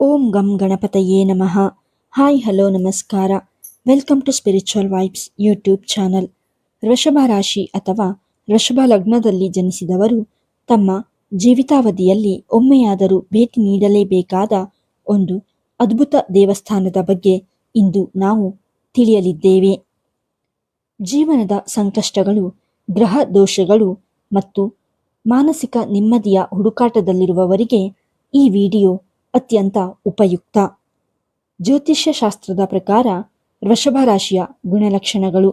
ಓಂ ಗಂ ಗಣಪತಯೇ ನಮಃ. ಹಾಯ್ ಹಲೋ ನಮಸ್ಕಾರ. Welcome to spiritual vibes YouTube channel. ವೃಷಭ ರಾಶಿ ಅಥವಾ ವೃಷಭ ಲಗ್ನದಲ್ಲಿ ಜನಿಸಿದವರು ತಮ್ಮ ಜೀವಿತಾವಧಿಯಲ್ಲಿ ಒಮ್ಮೆಯಾದರೂ ಭೇಟಿ ನೀಡಲೇಬೇಕಾದ ಒಂದು ಅದ್ಭುತ ದೇವಸ್ಥಾನದ ಬಗ್ಗೆ ಇಂದು ನಾವು ತಿಳಿಯಲಿದ್ದೇವೆ. ಜೀವನದ ಸಂಕಷ್ಟಗಳು, ಗ್ರಹ ದೋಷಗಳು ಮತ್ತು ಮಾನಸಿಕ ನೆಮ್ಮದಿಯ ಹುಡುಕಾಟದಲ್ಲಿರುವವರಿಗೆ ಈ ವಿಡಿಯೋ ಅತ್ಯಂತ ಉಪಯುಕ್ತ. ಜ್ಯೋತಿಷ್ಯ ಶಾಸ್ತ್ರದ ಪ್ರಕಾರ ವೃಷಭ ರಾಶಿಯ ಗುಣಲಕ್ಷಣಗಳು.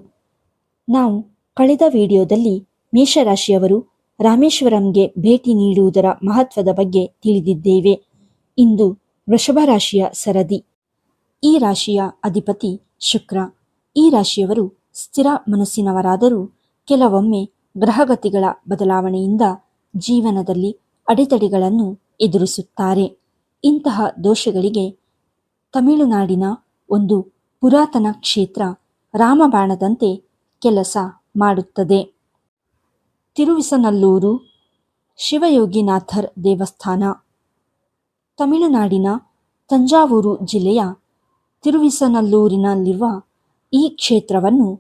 ನಾವು ಕಳೆದ ವಿಡಿಯೋದಲ್ಲಿ ಮೇಷರಾಶಿಯವರು ರಾಮೇಶ್ವರಂಗೆ ಭೇಟಿ ನೀಡುವುದರ ಮಹತ್ವದ ಬಗ್ಗೆ ತಿಳಿದಿದ್ದೇವೆ. ಇಂದು ವೃಷಭ ರಾಶಿಯ ಸರದಿ. ಈ ರಾಶಿಯ ಅಧಿಪತಿ ಶುಕ್ರ. ಈ ರಾಶಿಯವರು ಸ್ಥಿರ ಮನಸ್ಸಿನವರಾದರೂ ಕೆಲವೊಮ್ಮೆ ಗ್ರಹಗತಿಗಳ ಬದಲಾವಣೆಯಿಂದ ಜೀವನದಲ್ಲಿ ಅಡೆತಡೆಗಳನ್ನು ಎದುರಿಸುತ್ತಾರೆ. ಇಂತಹ ದೋಷಗಳಿಗೆ ತಮಿಳುನಾಡಿನ ಒಂದು ಪುರಾತನ ಕ್ಷೇತ್ರ ರಾಮಬಾಣದಂತೆ ಕೆಲಸ ಮಾಡುತ್ತದೆ. ತಿರುವಿಸನಲ್ಲೂರು ಶಿವಯೋಗಿನಾಥರ್ ದೇವಸ್ಥಾನ. ತಮಿಳುನಾಡಿನ ತಂಜಾವೂರು ಜಿಲ್ಲೆಯ ತಿರುವಿಸನಲ್ಲೂರಿನಲ್ಲಿರುವ ಈ ಕ್ಷೇತ್ರವನ್ನು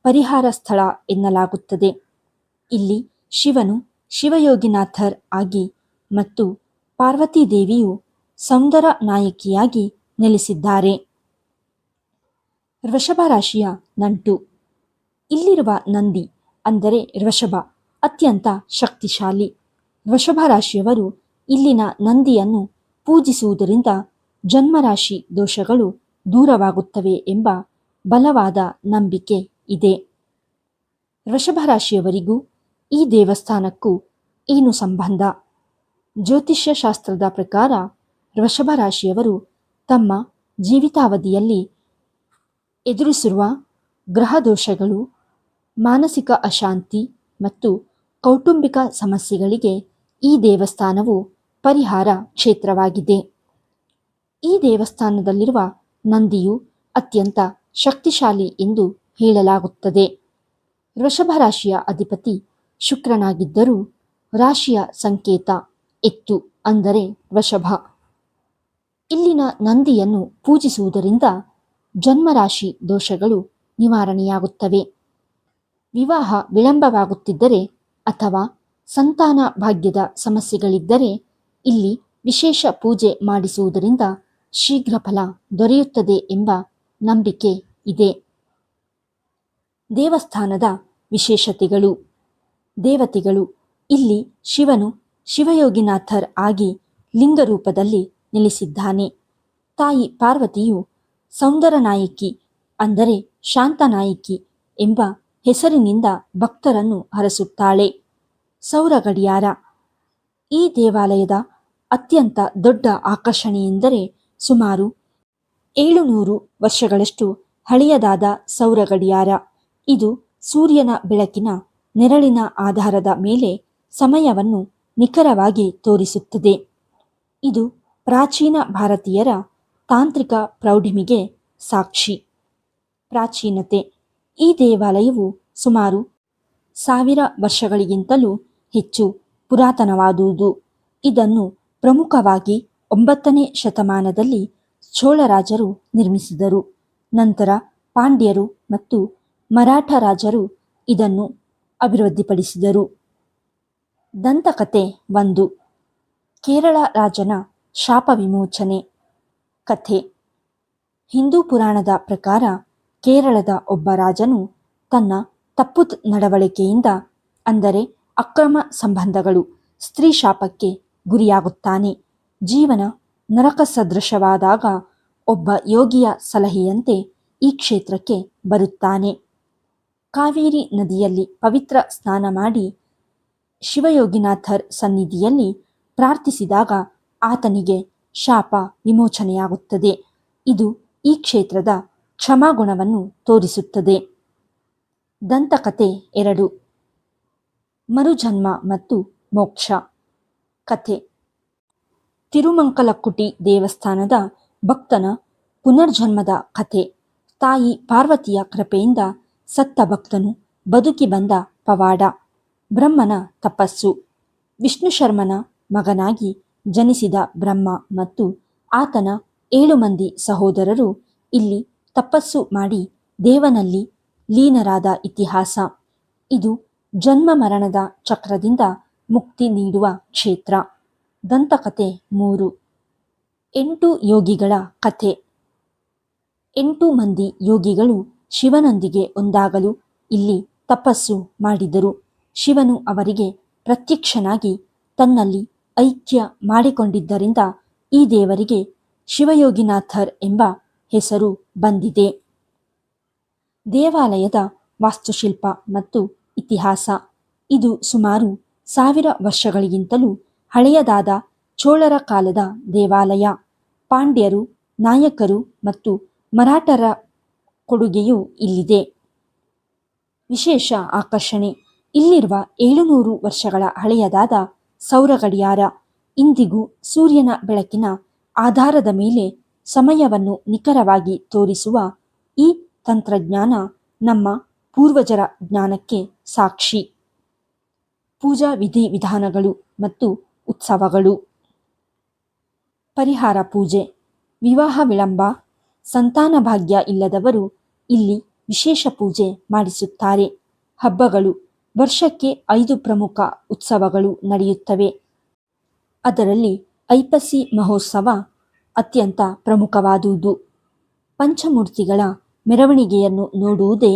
ಪರಿಹಾರ ಸ್ಥಳ ಎನ್ನಲಾಗುತ್ತದೆ. ಇಲ್ಲಿ ಶಿವನು ಶಿವಯೋಗಿನಾಥರ್ ಆಗಿ ಮತ್ತು ಪಾರ್ವತೀ ದೇವಿಯು ಸೌಂದರ ನಾಯಕಿಯಾಗಿ ನೆಲೆಸಿದ್ದಾರೆ. ವೃಷಭ ರಾಶಿಯ ನಂಟು. ಇಲ್ಲಿರುವ ನಂದಿ ಅಂದರೆ ವೃಷಭ ಅತ್ಯಂತ ಶಕ್ತಿಶಾಲಿ. ವೃಷಭ ರಾಶಿಯವರು ಇಲ್ಲಿನ ನಂದಿಯನ್ನು ಪೂಜಿಸುವುದರಿಂದ ಜನ್ಮರಾಶಿ ದೋಷಗಳು ದೂರವಾಗುತ್ತವೆ ಎಂಬ ಬಲವಾದ ನಂಬಿಕೆ ಇದೆ. ವೃಷಭ ರಾಶಿಯವರಿಗೂ ಈ ದೇವಸ್ಥಾನಕ್ಕೂ ಏನು ಸಂಬಂಧ? ಜ್ಯೋತಿಷ್ಯ ಶಾಸ್ತ್ರದ ಪ್ರಕಾರ ವೃಷಭ ರಾಶಿಯವರು ತಮ್ಮ ಜೀವಿತಾವಧಿಯಲ್ಲಿ ಎದುರಿಸಿರುವ ಗ್ರಹ ದೋಷಗಳು, ಮಾನಸಿಕ ಅಶಾಂತಿ ಮತ್ತು ಕೌಟುಂಬಿಕ ಸಮಸ್ಯೆಗಳಿಗೆ ಈ ದೇವಸ್ಥಾನವು ಪರಿಹಾರ ಕ್ಷೇತ್ರವಾಗಿದೆ. ಈ ದೇವಸ್ಥಾನದಲ್ಲಿರುವ ನಂದಿಯು ಅತ್ಯಂತ ಶಕ್ತಿಶಾಲಿ ಎಂದು ಹೇಳಲಾಗುತ್ತದೆ. ವೃಷಭ ರಾಶಿಯ ಅಧಿಪತಿ ಶುಕ್ರನಾಗಿದ್ದರೂ ರಾಶಿಯ ಸಂಕೇತ ಎತ್ತು ಅಂದರೆ ವೃಷಭ. ಇಲ್ಲಿನ ನಂದಿಯನ್ನು ಪೂಜಿಸುವುದರಿಂದ ಜನ್ಮರಾಶಿ ದೋಷಗಳು ನಿವಾರಣೆಯಾಗುತ್ತವೆ. ವಿವಾಹ ವಿಳಂಬವಾಗುತ್ತಿದ್ದರೆ ಅಥವಾ ಸಂತಾನ ಭಾಗ್ಯದ ಸಮಸ್ಯೆಗಳಿದ್ದರೆ ಇಲ್ಲಿ ವಿಶೇಷ ಪೂಜೆ ಮಾಡಿಸುವುದರಿಂದ ಶೀಘ್ರ ಫಲ ದೊರೆಯುತ್ತದೆ ಎಂಬ ನಂಬಿಕೆ ಇದೆ. ದೇವಸ್ಥಾನದ ವಿಶೇಷತೆಗಳು. ದೇವತೆಗಳು. ಇಲ್ಲಿ ಶಿವನು ಶಿವಯೋಗಿನಾಥರ್ ಆಗಿ ಲಿಂಗ ರೂಪದಲ್ಲಿ ನೆಲೆಸಿದ್ದಾನೆ. ತಾಯಿ ಪಾರ್ವತಿಯು ಸೌಂದರನಾಯಕಿ ಅಂದರೆ ಶಾಂತನಾಯಕಿ ಎಂಬ ಹೆಸರಿನಿಂದ ಭಕ್ತರನ್ನು ಹರಸುತ್ತಾಳೆ. ಸೌರ ಗಡಿಯಾರ. ಈ ದೇವಾಲಯದ ಅತ್ಯಂತ ದೊಡ್ಡ ಆಕರ್ಷಣೆಯೆಂದರೆ ಸುಮಾರು 700 ವರ್ಷಗಳಷ್ಟು ಹಳೆಯದಾದ ಸೌರ ಗಡಿಯಾರ. ಇದು ಸೂರ್ಯನ ಬೆಳಕಿನ ನೆರಳಿನ ಆಧಾರದ ಮೇಲೆ ಸಮಯವನ್ನು ನಿಖರವಾಗಿ ತೋರಿಸುತ್ತದೆ. ಇದು ಪ್ರಾಚೀನ ಭಾರತೀಯರ ತಾಂತ್ರಿಕ ಪ್ರೌಢಿಮೆಗೆ ಸಾಕ್ಷಿ. ಪ್ರಾಚೀನತೆ. ಈ ದೇವಾಲಯವು ಸುಮಾರು 1000 ವರ್ಷಗಳಿಗಿಂತಲೂ ಹೆಚ್ಚು ಪುರಾತನವಾದುದು. ಇದನ್ನು ಪ್ರಮುಖವಾಗಿ 9ನೇ ಶತಮಾನದಲ್ಲಿ ಚೋಳರಾಜರು ನಿರ್ಮಿಸಿದರು. ನಂತರ ಪಾಂಡ್ಯರು ಮತ್ತು ಮರಾಠ ರಾಜರು ಇದನ್ನು ಅಭಿವೃದ್ಧಿಪಡಿಸಿದರು. ದಂತಕಥೆ 1. ಕೇರಳ ರಾಜನ ಶಾಪ ವಿಮೋಚನೆ ಕಥೆ. ಹಿಂದೂ ಪುರಾಣದ ಪ್ರಕಾರ ಕೇರಳದ ಒಬ್ಬ ರಾಜನು ತನ್ನ ತಪ್ಪು ನಡವಳಿಕೆಯಿಂದ ಅಂದರೆ ಅಕ್ರಮ ಸಂಬಂಧಗಳು, ಸ್ತ್ರೀ ಶಾಪಕ್ಕೆ ಗುರಿಯಾಗುತ್ತಾನೆ. ಜೀವನ ನರಕ ಸದೃಶವಾದಾಗ ಒಬ್ಬ ಯೋಗಿಯ ಸಲಹೆಯಂತೆ ಈ ಕ್ಷೇತ್ರಕ್ಕೆ ಬರುತ್ತಾನೆ. ಕಾವೇರಿ ನದಿಯಲ್ಲಿ ಪವಿತ್ರ ಸ್ನಾನ ಮಾಡಿ ಶಿವಯೋಗಿನಾಥರ್ ಸನ್ನಿಧಿಯಲ್ಲಿ ಪ್ರಾರ್ಥಿಸಿದಾಗ ಆತನಿಗೆ ಶಾಪ ವಿಮೋಚನೆಯಾಗುತ್ತದೆ. ಇದು ಈ ಕ್ಷೇತ್ರದ ಕ್ಷಮಾಗುಣವನ್ನು ತೋರಿಸುತ್ತದೆ. ದಂತಕಥೆ 2. ಮರುಜನ್ಮ ಮತ್ತು ಮೋಕ್ಷ ಕಥೆ. ತಿರುಮಂಕಲಕ್ಕುಟಿ ದೇವಸ್ಥಾನದ ಭಕ್ತನ ಪುನರ್ಜನ್ಮದ ಕಥೆ. ತಾಯಿ ಪಾರ್ವತಿಯ ಕೃಪೆಯಿಂದ ಸತ್ತ ಭಕ್ತನು ಬದುಕಿ ಬಂದ ಪವಾಡ. ಬ್ರಹ್ಮನ ತಪಸ್ಸು. ವಿಷ್ಣು ಶರ್ಮನ ಮಗನಾಗಿ ಜನಿಸಿದ ಬ್ರಹ್ಮ ಮತ್ತು ಆತನ 7 ಮಂದಿ ಸಹೋದರರು ಇಲ್ಲಿ ತಪಸ್ಸು ಮಾಡಿ ದೇವನಲ್ಲಿ ಲೀನರಾದ ಇತಿಹಾಸ. ಇದು ಜನ್ಮ ಮರಣದ ಚಕ್ರದಿಂದ ಮುಕ್ತಿ ನೀಡುವ ಕ್ಷೇತ್ರ. ದಂತಕಥೆ 3. 8 ಯೋಗಿಗಳ ಕಥೆ. 8 ಮಂದಿ ಯೋಗಿಗಳು ಶಿವನೊಂದಿಗೆ ಒಂದಾಗಲು ಇಲ್ಲಿ ತಪಸ್ಸು ಮಾಡಿದರು. ಶಿವನು ಅವರಿಗೆ ಪ್ರತ್ಯಕ್ಷನಾಗಿ ತನ್ನಲ್ಲಿ ಐಕ್ಯ ಮಾಡಿಕೊಂಡಿದ್ದರಿಂದ ಈ ದೇವರಿಗೆ ಶಿವಯೋಗಿನಾಥರ್ ಎಂಬ ಹೆಸರು ಬಂದಿದೆ. ದೇವಾಲಯದ ವಾಸ್ತುಶಿಲ್ಪ ಮತ್ತು ಇತಿಹಾಸ. ಇದು ಸುಮಾರು 1000 ವರ್ಷಗಳಿಗಿಂತಲೂ ಹಳೆಯದಾದ ಚೋಳರ ಕಾಲದ ದೇವಾಲಯ. ಪಾಂಡ್ಯರು, ನಾಯಕರು ಮತ್ತು ಮರಾಠರ ಕೊಡುಗೆಯೂ ಇಲ್ಲಿದೆ. ವಿಶೇಷ ಆಕರ್ಷಣೆ. ಇಲ್ಲಿರುವ 700 ವರ್ಷಗಳ ಹಳೆಯದಾದ ಸೌರ ಗಡಿಯಾರ ಇಂದಿಗೂ ಸೂರ್ಯನ ಬೆಳಕಿನ ಆಧಾರದ ಮೇಲೆ ಸಮಯವನ್ನು ನಿಖರವಾಗಿ ತೋರಿಸುವ ಈ ತಂತ್ರಜ್ಞಾನ ನಮ್ಮ ಪೂರ್ವಜರ ಜ್ಞಾನಕ್ಕೆ ಸಾಕ್ಷಿ. ಪೂಜಾ ವಿಧಿವಿಧಾನಗಳು ಮತ್ತು ಉತ್ಸವಗಳು. ಪರಿಹಾರ ಪೂಜೆ. ವಿವಾಹ ವಿಳಂಬ, ಸಂತಾನ ಭಾಗ್ಯ ಇಲ್ಲದವರು ಇಲ್ಲಿ ವಿಶೇಷ ಪೂಜೆ ಮಾಡಿಸುತ್ತಾರೆ. ಹಬ್ಬಗಳು. ವರ್ಷಕ್ಕೆ 5 ಪ್ರಮುಖ ಉತ್ಸವಗಳು ನಡೆಯುತ್ತವೆ. ಅದರಲ್ಲಿ ಐಪಸಿ ಮಹೋತ್ಸವ ಅತ್ಯಂತ ಪ್ರಮುಖವಾದುದು. ಪಂಚಮೂರ್ತಿಗಳ ಮೆರವಣಿಗೆಯನ್ನು ನೋಡುವುದೇ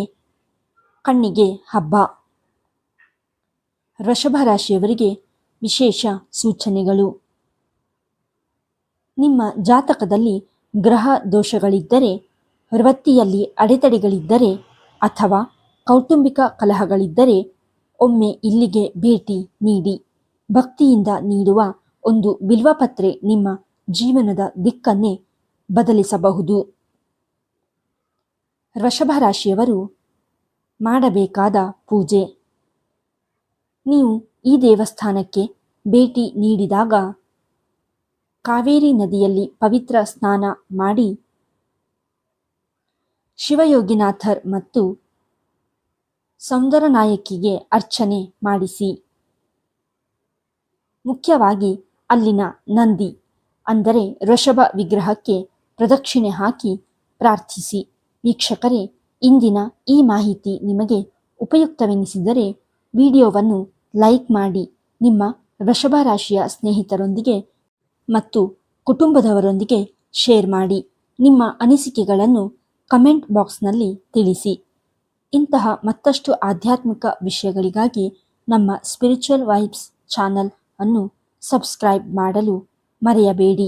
ಕಣ್ಣಿಗೆ ಹಬ್ಬ. ವೃಷಭ ರಾಶಿಯವರಿಗೆ ವಿಶೇಷ ಸೂಚನೆಗಳು. ನಿಮ್ಮ ಜಾತಕದಲ್ಲಿ ಗ್ರಹ ದೋಷಗಳಿದ್ದರೆ, ವೃತ್ತಿಯಲ್ಲಿ ಅಡೆತಡೆಗಳಿದ್ದರೆ ಅಥವಾ ಕೌಟುಂಬಿಕ ಕಲಹಗಳಿದ್ದರೆ ಒಮ್ಮೆ ಇಲ್ಲಿಗೆ ಭೇಟಿ ನೀಡಿ. ಭಕ್ತಿಯಿಂದ ನೀಡುವ ಒಂದು ಬಿಲ್ವಪತ್ರೆ ನಿಮ್ಮ ಜೀವನದ ದಿಕ್ಕನ್ನೇ ಬದಲಿಸಬಹುದು. ವೃಷಭ ರಾಶಿಯವರು ಮಾಡಬೇಕಾದ ಪೂಜೆ. ನೀವು ಈ ದೇವಸ್ಥಾನಕ್ಕೆ ಭೇಟಿ ನೀಡಿದಾಗ ಕಾವೇರಿ ನದಿಯಲ್ಲಿ ಪವಿತ್ರ ಸ್ನಾನ ಮಾಡಿ ಶಿವಯೋಗಿನಾಥರ್ ಮತ್ತು ಸೌಂದರನಾಯಕಿಗೆ ಅರ್ಚನೆ ಮಾಡಿಸಿ. ಮುಖ್ಯವಾಗಿ ಅಲ್ಲಿನ ನಂದಿ ಅಂದರೆ ವೃಷಭ ವಿಗ್ರಹಕ್ಕೆ ಪ್ರದಕ್ಷಿಣೆ ಹಾಕಿ ಪ್ರಾರ್ಥಿಸಿ. ವೀಕ್ಷಕರೇ, ಇಂದಿನ ಈ ಮಾಹಿತಿ ನಿಮಗೆ ಉಪಯುಕ್ತವೆನಿಸಿದರೆ ವಿಡಿಯೋವನ್ನು ಲೈಕ್ ಮಾಡಿ, ನಿಮ್ಮ ವೃಷಭ ರಾಶಿಯ ಸ್ನೇಹಿತರೊಂದಿಗೆ ಮತ್ತು ಕುಟುಂಬದವರೊಂದಿಗೆ ಶೇರ್ ಮಾಡಿ. ನಿಮ್ಮ ಅನಿಸಿಕೆಗಳನ್ನು ಕಮೆಂಟ್ ಬಾಕ್ಸ್ನಲ್ಲಿ ತಿಳಿಸಿ. ಇಂತಹ ಮತ್ತಷ್ಟು ಆಧ್ಯಾತ್ಮಿಕ ವಿಷಯಗಳಿಗಾಗಿ ನಮ್ಮ ಸ್ಪಿರಿಚುವಲ್ ವೈಬ್ಸ್ ಚಾನಲ್ ಅನ್ನು ಸಬ್ಸ್ಕ್ರೈಬ್ ಮಾಡಲು ಮರೆಯಬೇಡಿ.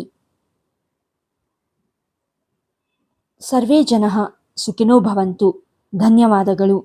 ಸರ್ವೇ ಜನಃ ಸುಖಿನೋ ಭವಂತು. ಧನ್ಯವಾದಗಳು.